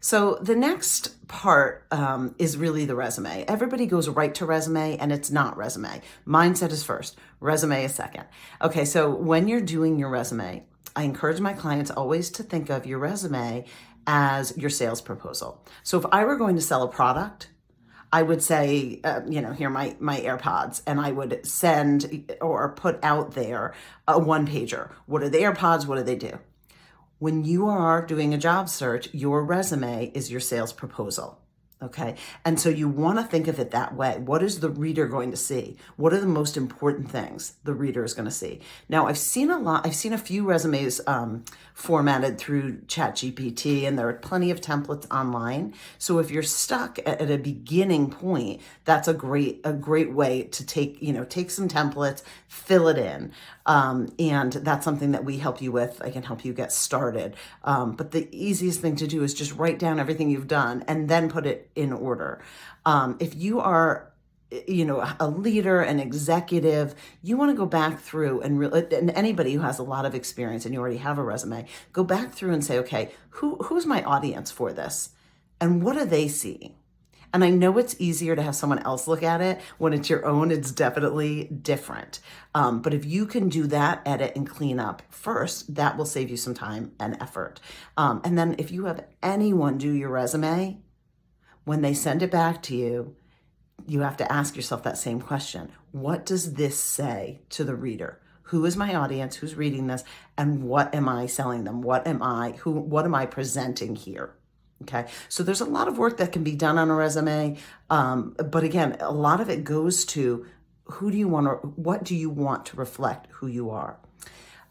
So the next part is really the resume. Everybody goes right to resume, and it's not resume. Mindset is first, resume is second. Okay, so when you're doing your resume, I encourage my clients always to think of your resume as your sales proposal. So if I were going to sell a product, I would say, here my AirPods, and I would send or put out there a one pager. What are the AirPods? What do they do? When you are doing a job search, your resume is your sales proposal. Okay. And so you want to think of it that way. What is the reader going to see? What are the most important things the reader is going to see? Now, I've seen a few resumes formatted through ChatGPT, and there are plenty of templates online. So if you're stuck at a beginning point, that's a great way to take some templates, fill it in. And that's something that we help you with. I can help you get started. But the easiest thing to do is just write down everything you've done and then put it in order. If you are a leader, an executive, you want to go back through and anybody who has a lot of experience and you already have a resume, go back through and say, okay, who's my audience for this? And what are they seeing? And I know it's easier to have someone else look at it. When it's your own, it's definitely different. But if you can do that, edit and clean up first, that will save you some time and effort. And then if you have anyone do your resume, when they send it back to you, you have to ask yourself that same question. What does this say to the reader? Who is my audience? Who's reading this? And what am I selling them? What am I presenting here? Okay. So there's a lot of work that can be done on a resume. But again, a lot of it goes to what do you want to reflect who you are?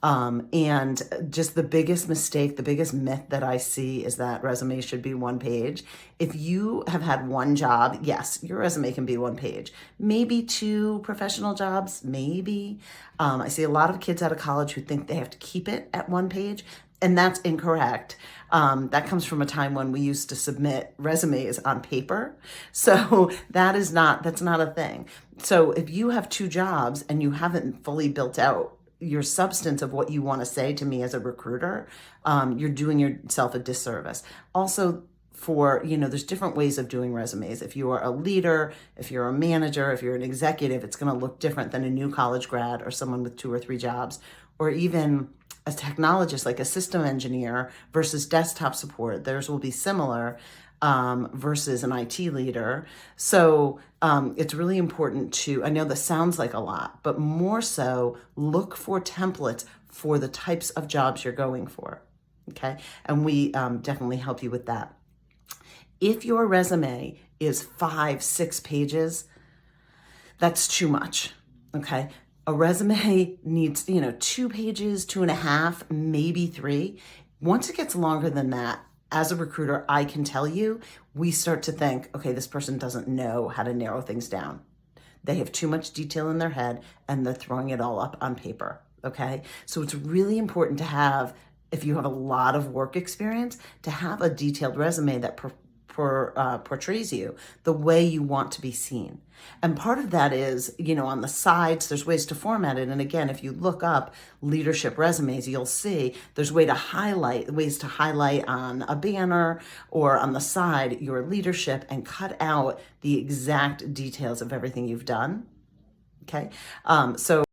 And just the biggest mistake, the biggest myth that I see is that resume should be one page. If you have had one job, yes, your resume can be one page. Maybe two professional jobs, maybe. I see a lot of kids out of college who think they have to keep it at one page, and that's incorrect. That comes from a time when we used to submit resumes on paper. So that's not a thing. So if you have two jobs and you haven't fully built out your substance of what you want to say to me as a recruiter, you're doing yourself a disservice. Also, there's different ways of doing resumes. If you are a leader, if you're a manager, if you're an executive, it's going to look different than a new college grad or someone with 2 or 3 jobs, or even a technologist like a system engineer versus desktop support. Theirs will be similar versus an IT leader. So it's really important I know this sounds like a lot, but more so look for templates for the types of jobs you're going for. Okay. And we definitely help you with that. If your resume is 5-6 pages, that's too much. Okay. A resume needs, 2 pages, 2.5, maybe 3. Once it gets longer than that, as a recruiter, I can tell you, we start to think, okay, this person doesn't know how to narrow things down. They have too much detail in their head and they're throwing it all up on paper. Okay. So it's really important to have, if you have a lot of work experience, to have a detailed resume that portrays you the way you want to be seen. And part of that is, on the sides, there's ways to format it. And again, if you look up leadership resumes, you'll see there's ways to highlight on a banner or on the side your leadership and cut out the exact details of everything you've done. Okay. So